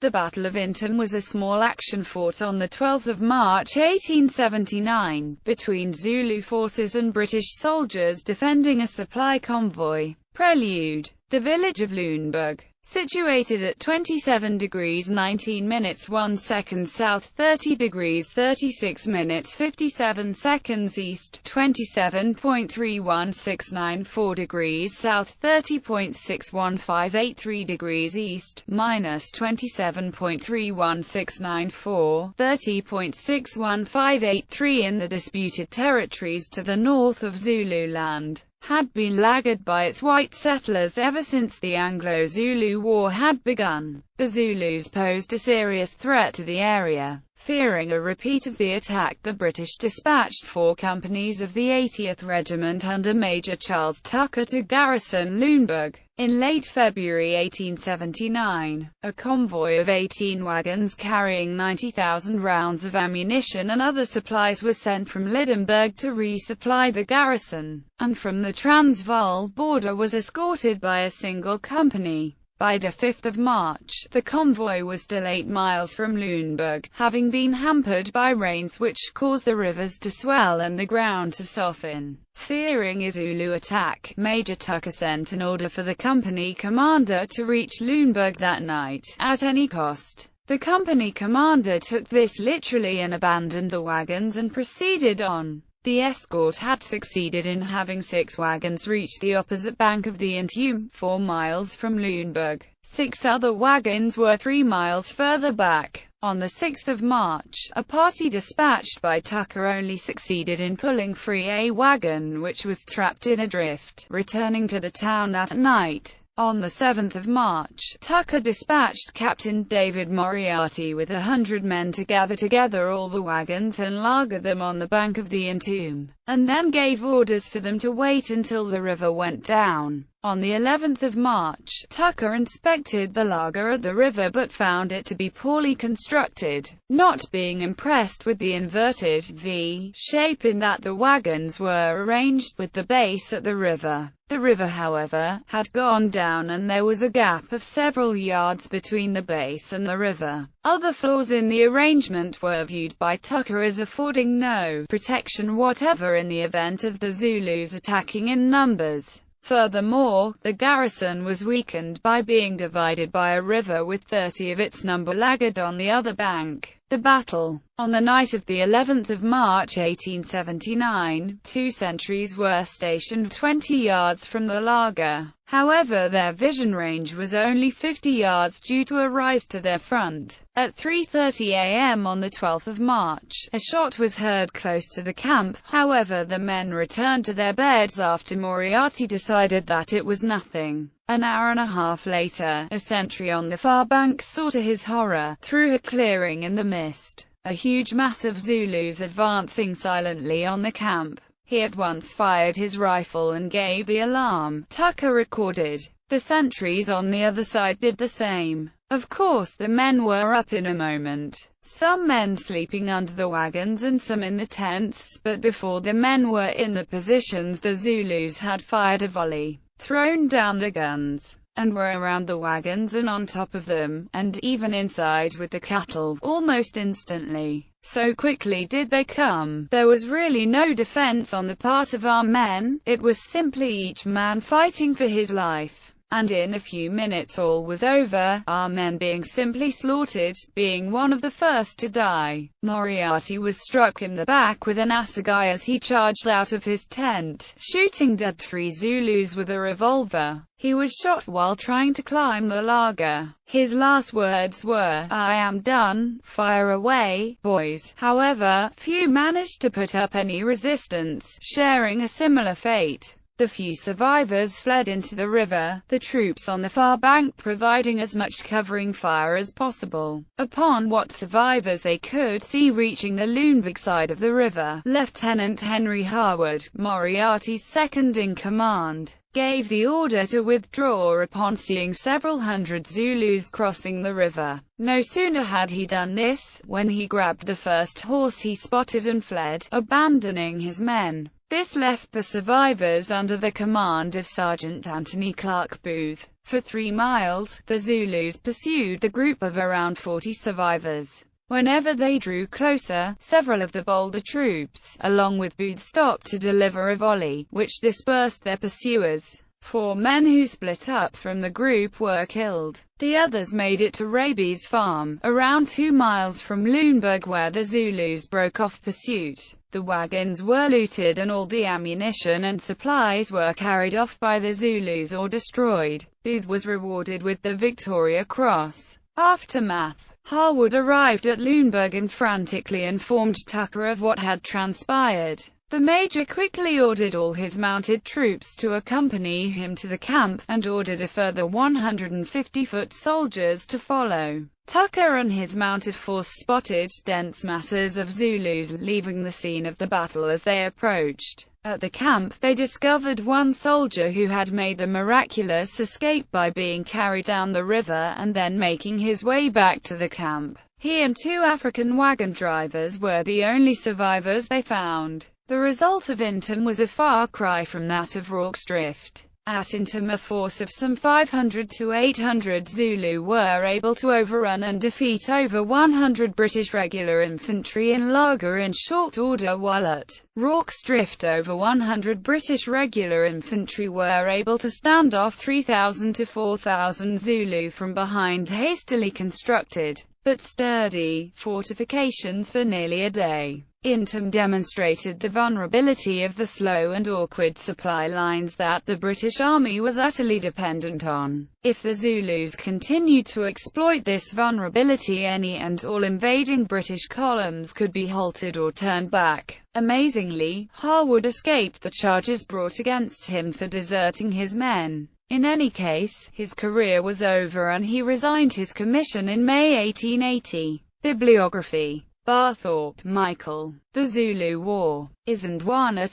The Battle of Intombe was a small action fought on 12 March 1879, between Zulu forces and British soldiers defending a supply convoy. Prelude. The village of Lunenburg, situated at 27 degrees 19 minutes 1 second south, 30 degrees 36 minutes 57 seconds east, 27.31694 degrees south, 30.61583 degrees east, minus 27.31694, 30.61583 in the disputed territories to the north of Zululand, had been laggard by its white settlers ever since the Anglo-Zulu War had begun. The Zulus posed a serious threat to the area. Fearing a repeat of the attack, the British dispatched 4 companies of the 80th Regiment under Major Charles Tucker to garrison Lunenburg. In late February 1879, a convoy of 18 wagons carrying 90,000 rounds of ammunition and other supplies was sent from Lydenburg to resupply the garrison, and from the Transvaal border was escorted by a single company. By the 5th of March, the convoy was still 8 miles from Lunenburg, having been hampered by rains which caused the rivers to swell and the ground to soften. Fearing a Zulu attack, Major Tucker sent an order for the company commander to reach Lunenburg that night, at any cost. The company commander took this literally and abandoned the wagons and proceeded on. The escort had succeeded in having 6 wagons reach the opposite bank of the Intombe, 4 miles from Lunenburg. 6 other wagons were 3 miles further back. On the 6th of March, a party dispatched by Tucker only succeeded in pulling free a wagon which was trapped in a drift, returning to the town that night. On the 7th of March, Tucker dispatched Captain David Moriarty with 100 men to gather together all the wagons and lager them on the bank of the Intombe, and then gave orders for them to wait until the river went down. On the 11th of March, Tucker inspected the lager at the river but found it to be poorly constructed, not being impressed with the inverted V shape in that the wagons were arranged with the base at the river. The river, however, had gone down and there was a gap of several yards between the base and the river. Other flaws in the arrangement were viewed by Tucker as affording no protection whatever in the event of the Zulus attacking in numbers. Furthermore, the garrison was weakened by being divided by a river with 30 of its number laggard on the other bank. The battle. On the night of the 11th of March 1879, 2 sentries were stationed 20 yards from the lager. However, their vision range was only 50 yards due to a rise to their front. At 3:30 a.m. on the 12th of March, a shot was heard close to the camp. However, the men returned to their beds after Moriarty decided that it was nothing. An hour and a half later, a sentry on the far bank saw to his horror, through a clearing in the mist, a huge mass of Zulus advancing silently on the camp. He at once fired his rifle and gave the alarm. Tucker recorded. The sentries on the other side did the same. Of course, the men were up in a moment. Some men sleeping under the wagons and some in the tents, but before the men were in the positions, the Zulus had fired a volley, thrown down the guns, and were around the wagons and on top of them, and even inside with the cattle, almost instantly. So quickly did they come. There was really no defense on the part of our men, it was simply each man fighting for his life. And in a few minutes all was over, our men being simply slaughtered, being one of the first to die. Moriarty was struck in the back with an assegai as he charged out of his tent, shooting dead 3 Zulus with a revolver. He was shot while trying to climb the lager. His last words were, "I am done, fire away, boys." However, few managed to put up any resistance, sharing a similar fate. The few survivors fled into the river, the troops on the far bank providing as much covering fire as possible. Upon what survivors they could see reaching the Lunenburg side of the river, Lieutenant Henry Harwood, Moriarty's second-in-command, gave the order to withdraw upon seeing several hundred Zulus crossing the river. No sooner had he done this, when he grabbed the first horse he spotted and fled, abandoning his men. This left the survivors under the command of Sergeant Anthony Clark Booth. For 3 miles, the Zulus pursued the group of around 40 survivors. Whenever they drew closer, several of the bolder troops, along with Booth, stopped to deliver a volley, which dispersed their pursuers. 4 men who split up from the group were killed. The others made it to Raby's farm, around 2 miles from Lüneburg, where the Zulus broke off pursuit. The wagons were looted and all the ammunition and supplies were carried off by the Zulus or destroyed. Booth was rewarded with the Victoria Cross. Aftermath. Harwood arrived at Lüneburg and frantically informed Tucker of what had transpired. The major quickly ordered all his mounted troops to accompany him to the camp, and ordered a further 150 foot soldiers to follow. Tucker and his mounted force spotted dense masses of Zulus leaving the scene of the battle as they approached. At the camp, they discovered one soldier who had made a miraculous escape by being carried down the river and then making his way back to the camp. He and 2 African wagon drivers were the only survivors they found. The result of Intombe was a far cry from that of Rorke's Drift. At Intombe, a force of some 500 to 800 Zulu were able to overrun and defeat over 100 British regular infantry in Lager in short order, while at Rorke's Drift over 100 British regular infantry were able to stand off 3,000 to 4,000 Zulu from behind hastily constructed, but sturdy, fortifications for nearly a day. Intombe demonstrated the vulnerability of the slow and awkward supply lines that the British Army was utterly dependent on. If the Zulus continued to exploit this vulnerability, any and all invading British columns could be halted or turned back. Amazingly, Harwood escaped the charges brought against him for deserting his men. In any case, his career was over and he resigned his commission in May 1880. Bibliography. Barthorpe, Michael. The Zulu War. Isandwana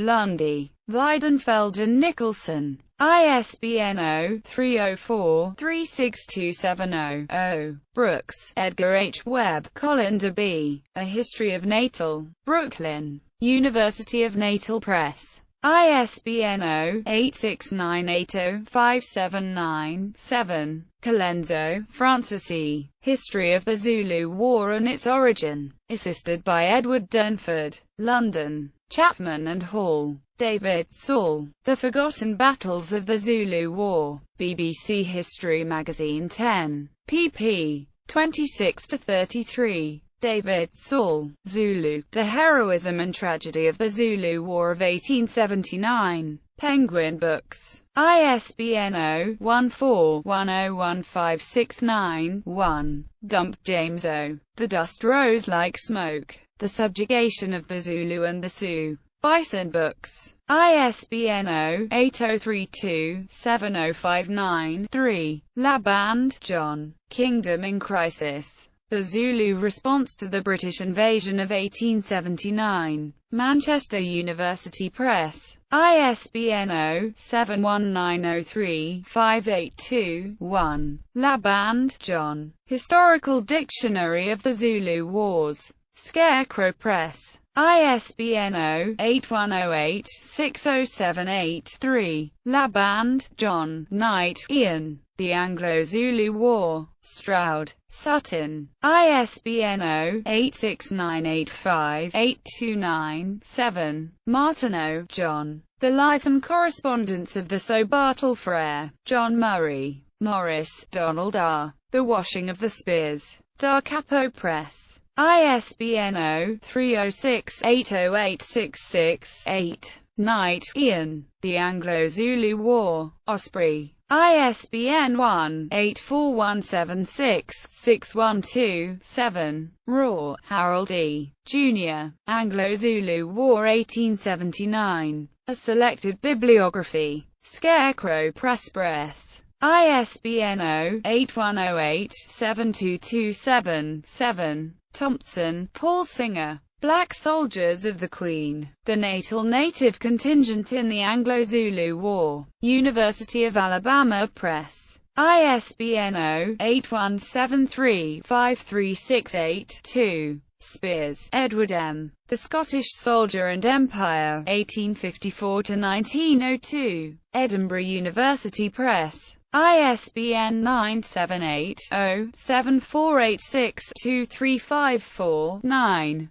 Lundi. Weidenfeld and Nicholson. ISBN 0-304-36270-0. Brooks, Edgar H. Webb, Colander B. A History of Natal. Brooklyn. University of Natal Press. ISBN 0-86980-579-7. Colenso, Francis E. History of the Zulu War and its Origin. Assisted by Edward Durnford. London. Chapman and Hall. David Saul. The Forgotten Battles of the Zulu War. BBC History Magazine 10. pp. 26-33. David Saul. Zulu. The Heroism and Tragedy of the Zulu War of 1879. Penguin Books. ISBN 0-14-101569-1. Gump, James O. The Dust Rose Like Smoke. The Subjugation of the Zulu and the Sioux. Bison Books. ISBN 0-8032-7059-3. Laband, John. Kingdom in Crisis. The Zulu Response to the British Invasion of 1879. Manchester University Press. ISBN 0-71903-582-1. Laband, John. Historical Dictionary of the Zulu Wars. Scarecrow Press. ISBN 0-8108-6078-3. Laband, John. Knight, Ian. The Anglo-Zulu War. Stroud. Sutton. ISBN 0-86985-829-7. Martineau, John. The Life and Correspondence of the Sobartle Frere. John Murray. Morris, Donald R. The Washing of the Spears. Da Capo Press. ISBN 0-306-80866-8. Knight, Ian. The Anglo-Zulu War. Osprey. ISBN 1-84176-612-7. Raw, Harold E. Jr. Anglo-Zulu War 1879. A Selected Bibliography. Scarecrow Press. ISBN 0-8108-7227-7. Thompson, Paul Singer. Black Soldiers of the Queen. The Natal Native Contingent in the Anglo-Zulu War. University of Alabama Press. ISBN 0-8173-5368-2. Spears, Edward M. The Scottish Soldier and Empire, 1854–1902. Edinburgh University Press. ISBN 978-0-7486-2354-9.